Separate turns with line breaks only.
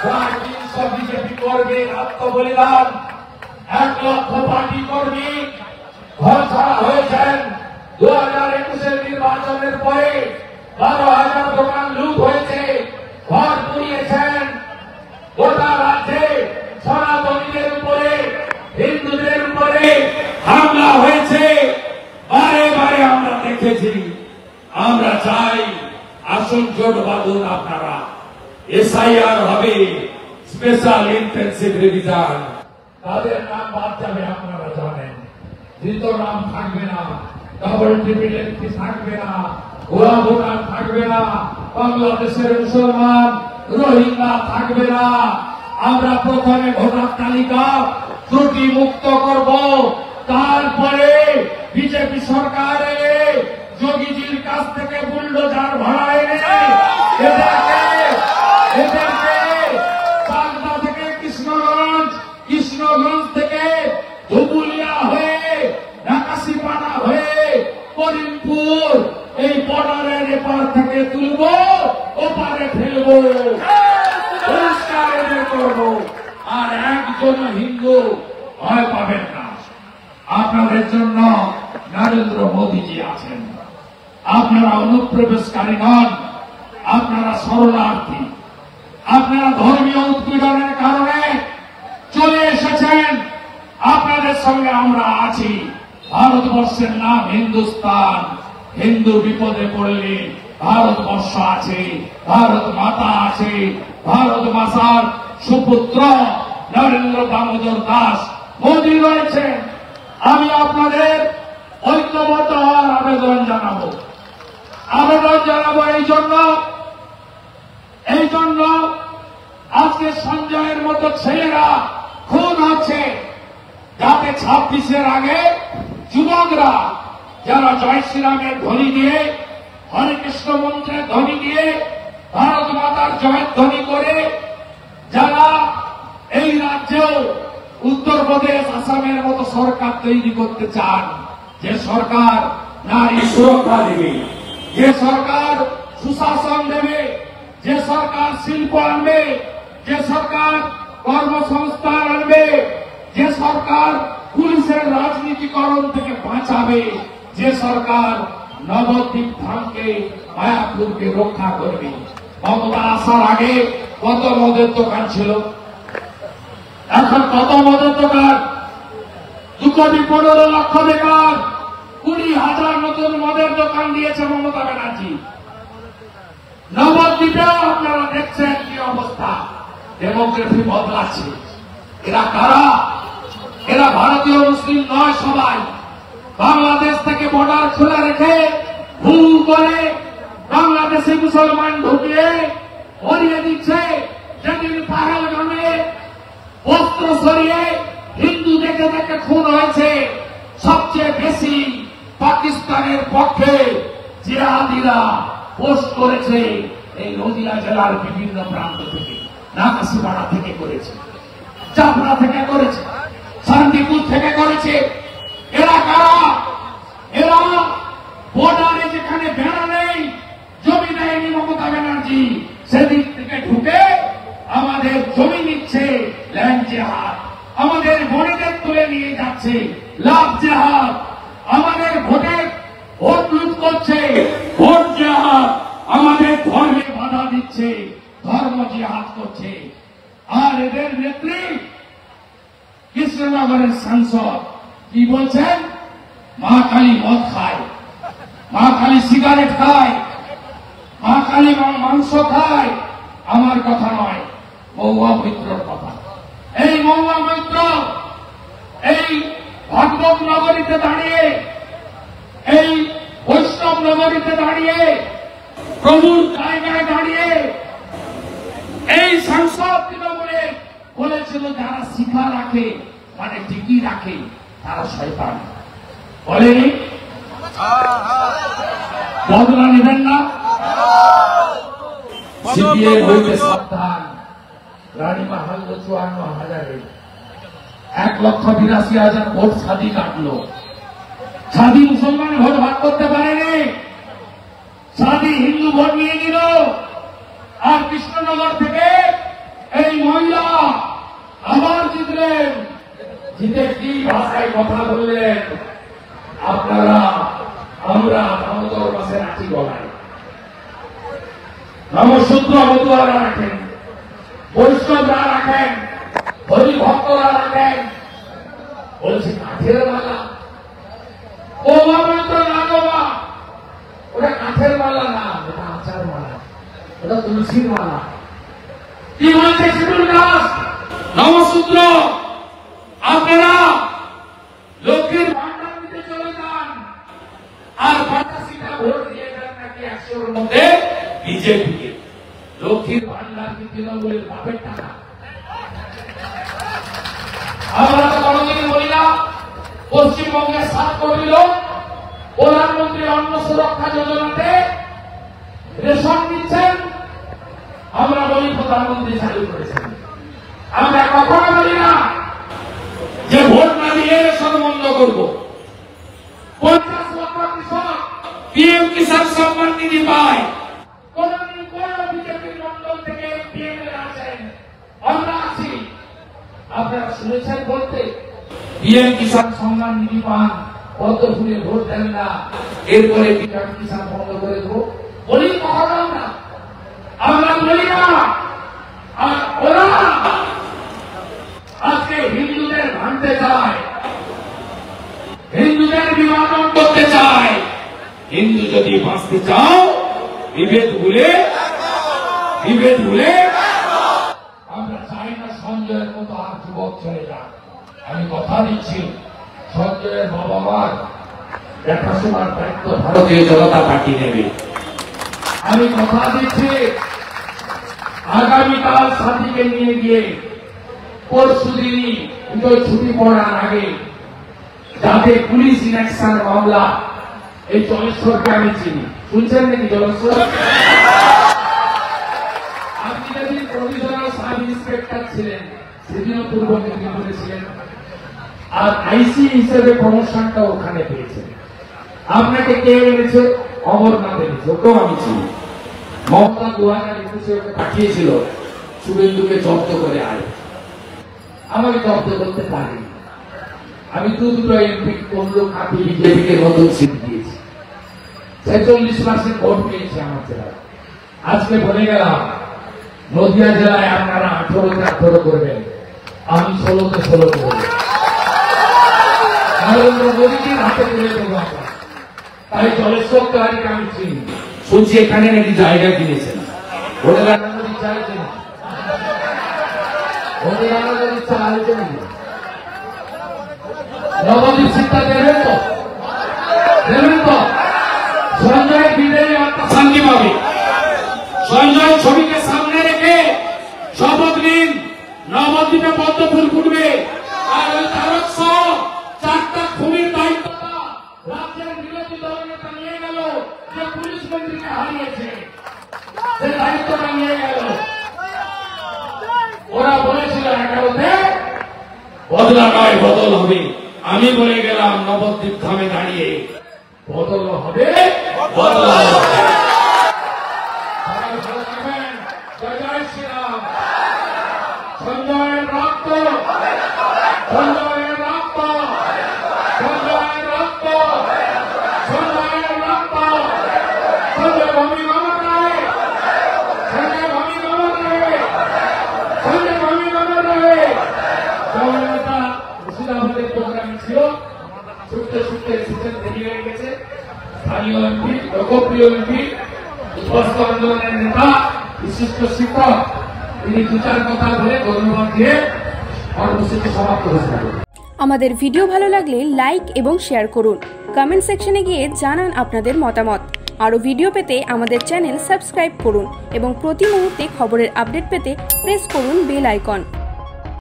BJP কর্মীর আত্মবলিদান, 1 লক্ষ পার্টি কর্মী ঘর ছাড়া হয়েছেন। 2021-এর নির্বাচনের পরে 12,000 দোকান লুট হয়েছে, ঘর পুড়িয়েছেন। গোটা রাজ্যে সনাতনীদের উপরে, হিন্দুদের উপরে হামলা হয়েছে, বারে বারে আমরা দেখেছি। আমরা চাই আসুন জোট বাঁধুন আপনারা, এসআইআর হবে, স্পেশাল ইন্টেন্সিভ রিভিশন। তাদের নাম বাদ যাবে আপনারা জানেন, দ্বিতীয় নাম থাকবে না, ডাবল ট্রিপল এন্ট্রি থাকবে না, ভুয়া ভোটার থাকবে না, বাংলাদেশের মুসলমান রোহিঙ্গা থাকবে না। আমরা প্রথমে ভোটার তালিকা ত্রুটি মুক্ত করব, তারপরে বিজেপি সরকার এলে যোগীজির কাছ থেকে বুলডোজার ভাড়া এনে এদেরকে বাগদা থেকে কৃষ্ণগঞ্জ, কৃষ্ণগঞ্জ থেকে ধুবুলিয়া হয়ে নাকাশিপাড়া হয়ে করিমপুর, এই বর্ডারের এপার থেকে তুলব, ওপারে ফেলব, পরিষ্কার করব। আর একজন হিন্দু ভয় পাবেন না, আপনাদের জন্য নরেন্দ্র মোদীজি আছেন। আপনারা অনুপ্রবেশকারী নন, আপনারা শরণার্থী। আপনারা ধর্মীয় উৎপীড়নের কারণে চলে এসেছেন, আপনাদের সঙ্গে আমরা আছি। ভারতবর্ষের নাম হিন্দুস্তান, হিন্দু বিপদে পড়লে ভারতবর্ষ আছে, ভারত মাতা আছে। ভারত মাতার সুপুত্র নরেন্দ্র দামোদর দাস মোদী রয়েছে। আমি আপনাদের ঐক্যবদ্ধ হওয়ার আবেদন জানাবো এই জন্য আজকে সঞ্জয়ের মতো ছেলেরা খুন হচ্ছে, যাতে 26-এর আগে যুবকরা যারা জয় শ্রীরামের ধ্বনি দিয়ে, হরে কৃষ্ণ মন্ত্রের ধ্বনি দিয়ে, ভারত মাতার জয়ের ধ্বনি করে যারা এই রাজ্যেও উত্তরপ্রদেশ, আসামের মতো সরকার তৈরি করতে চান, যে সরকার নারী সুরক্ষা দেবে, যে সরকার সুশাসন দেবে, যে সরকার শিল্প আনবে, যে সরকার কর্মসংস্থান আনবে, যে সরকার পুলিশের রাজনীতিকরণ থেকে বাঁচাবে, যে সরকার নবদ্বীপ ধামকে, মায়াপুরকে রক্ষা করবে। মমতা আসার আগে কত মদের দোকান ছিল, এখন কত মদের দোকান? 2.15 লক্ষ বেকার, 20,000 নতুন মদের দোকান দিয়েছে মমতা ব্যানার্জি। নবদ্বীপেও আপনারা দেখছেন কি অবস্থা, ডেমোগ্রাফি বদলাচ্ছে। এরা কারা? এরা ভারতীয় মুসলিম নয়, সবাই বাংলাদেশ থেকে বর্ডার খোলা রেখে ভুল করে বাংলাদেশে মুসলমান ঢুকিয়ে ভরিয়ে দিচ্ছে। যেদিন পাহেলগামে বস্ত্র সরিয়ে হিন্দু দেখে দেখে খুন হয়েছে, সবচেয়ে বেশি পাকিস্তানের পক্ষে জিহাদিরা পোস্ট করেছে এই নদিয়া জেলার বিভিন্ন প্রান্ত থেকে, নাকাশিপাড়া থেকে করেছে, চাপড়া থেকে করেছে, শান্তিপুর থেকে করেছে। এরা কারা? এরা বর্ডারে যেখানে বেড়া নেই, জমি দেয়নি মমতা ব্যানার্জি, সেদিক থেকে ঢুকে আমাদের জমি নিচ্ছে, ল্যান্ড জেহাদ। আমাদের বোনেদের তুলে নিয়ে যাচ্ছে, লাভ জেহাদ। আমাদের ভোট লুট করছে, ভোট জেহাদ। আমাদের ধর্মে বাধা দিচ্ছে, ধর্ম জেহাদ করছে। আর এদের নেত্রী কৃষ্ণনগরের সাংসদ কি বলছেন? মা কালী মদ খায়, মা কালী সিগারেট খায়, মা কালী মাংস খায়। আমার কথা নয়, মহুয়া মৈত্রর কথা। এই মহুয়া মৈত্র এই ভাগবত নগরীতে দাঁড়িয়ে, এই বৈষ্ণব নগরীতে দাঁড়িয়ে, প্রভুর জায়গায় দাঁড়িয়ে এই সাংসদ তৃণমূলে বলেছিল যারা শিখা রাখে, মানে টিকি রাখে, তারা শয়তান। বলেনি? বদলা নেবেন না। সিপিএম হইতে সাবধান। রানীমা হারল 54,000-এ, 1,82,000 ভোট সাদি কাটলো। সাদি মুসলমান ভোট ভাগ করতে পারেনি, সাদি হিন্দু ভোট নিয়ে নিল। আর কৃষ্ণনগর থেকে এই কি ভাষায় কথা বললেন আপনারা আমরা দামোদর মাসে রাখি গলায় নমসূত্র মতুয়ারা রাখেন, বৈষ্ণবরা রাখেন, হরি ভক্তরা রাখেন। বলছি কাঠের মালা, ও বাবা তো না বাবা, ওটা কাঠের মালা না, ওটা আচার মালা, ওটা তুলসীর মালা। কি বলছে শিবুল দাস? নমসূত্র আপনারা লক্ষ্মীর ভান্ডার দিতে চলে যান, আর 85টা ভোট দিয়ে দেন নাকি 100-এর মধ্যে বিজেপিকে। লক্ষ্মীর ভান্ডার কি তৃণমূলের বাপের টাকা? আমরা তো কোনদিন বলি না পশ্চিমবঙ্গের 7 কোটি লোক প্রধানমন্ত্রী অন্ন সুরক্ষা যোজনাতে রেশন দিচ্ছেন, আমরা বলি প্রধানমন্ত্রী চালু করেছেন। আমরা কখনো বলি না যে ভোট না দিয়ে রেশন বন্ধ করব। 50 লক্ষ কৃষক পিএম কিষাণ সম্মান নিধি পায়, কোনদিন কোন বিজেপির মন্ডল থেকে পিএম আছেন? আমরা আছি। আপনারা শুনেছেন বলতে পিএম কিষাণ সম্মান নিধি পান, পদ্ম ফুলে ভোট দেন না, এরপরে পিএম কিষাণ বন্ধ করে দেবো বলি কখনো আমরা বলি না। আর ওরা আজকে হিন্দুদের ভাঙতে চায়, হিন্দুদের বিভাজন করতে চায়। হিন্দু যদি বাঁচতে চাও বিভেদ ভুলে আমরা চাই না সঞ্জয়ের মতো আর যুবক চলে যাক। আমি কথা দিচ্ছি সঞ্জয়ের বাবা মার দেখাশোনার দায়িত্ব ভারতীয় জনতা পার্টি নেবে। আমি কথা দিচ্ছি আগামীকাল সাথীকে নিয়ে গিয়ে পরশু দিনই ছুটি পড়ার আগে যাতে পুলিশ ইনঅ্যাকশন মামলা, এই জলেশ্বরকে আমি চিনি, শুনছেন নাকি জলেশ্বর? আপনি যেদিন প্রভিশনাল সাব ইন্সপেক্টর ছিলেন সেদিনও পূর্ব মেদিনীপুরে ছিলেন, আর আইসি হিসেবে প্রমোশনটা ওখানে পেয়েছেন। আপনাকে কে এনেছে? অমরনাথ এনেছে, ওকেও আমি চিনি। মমতা 2021-এ ওকে পাঠিয়েছিল শুভেন্দুকে জব্দ করে আয়, আমাকে জব্দ করতে পারেনি। আমি দুটো এমপি করলো কাপি বিজেপিকে নতুন সিট দিয়েছি, 46% ভোট পেয়েছে আমার জেলায়। আজকে বলে গেলাম নদিয়া জেলায় আপনারা 18-তে 18 করবেন, আমি 16-তে 16 করব। নরেন্দ্র মোদীকে হাতে তুলে দেবো আমরা। তাই জলেশ্বর তারিখ আমি চিনি, শুনছি এখানে নাকি জায়গা কিনেছেন। ভোটে লাগানোর ইচ্ছা হয়েছে না? ভোটে লাগানোর ইচ্ছা হয়েছে নাকি? নবদ্বীপ সিটটা দেবেন তো? দেবেন তো? সঞ্জয় বিদায়ী আত্মা শান্তি পাবে। সঞ্জয় ছবিকে সামনে রেখে শপথ নিন, নবদ্বীপে পদ্ম ফুল ফুটবে। আর ওই তারক সহ 4টা খুনির দায়িত্বটা রাজ্যের বিরোধী দল নেতা নিয়ে গেল, যে পুলিশ মন্ত্রীকে হারিয়েছে, সে দায়িত্বটা নিয়ে গেল। ওরা বলেছিল 11-তে বদলা নয় বদল হবে, আমি বলে গেলাম নবদ্বীপ ধামে দাঁড়িয়ে বদল হবে, বদলা হবে। জয় শ্রীরাম। সঞ্জয়ের রক্ত, সঞ্জয়ের রক্ত, সঞ্জয়ের রক্ত, সঞ্জয়ের রক্ত, সঞ্জয় ভূমি গমন রায়, সঞ্জয় ভূমি গমন রায়, সঞ্জয় ভূমি গমন রায়। জননেতা মুর্শিদাবাদের প্রোগ্রামে ছিল, ছুটতে ছুটতে ছুটতে দেরি হয়ে গেছে। স্থানীয় এমপি, লোকপ্রিয় এমপি, স্পষ্ট আন্দোলনের নেতা, বিশিষ্ট শিক্ষক, তিনি 2-4 কথা বলে ধন্যবাদ দিয়ে কর্মসূচি সমাপ্ত ঘোষণা করবেন।
আমাদের ভিডিও ভালো লাগলে লাইক এবং শেয়ার করুন। কমেন্ট সেকশনে গিয়ে জানান আপনাদের মতামত। আরও ভিডিও পেতে আমাদের চ্যানেল সাবস্ক্রাইব করুন এবং প্রতি মুহূর্তে খবরের আপডেট পেতে প্রেস করুন বেল আইকন।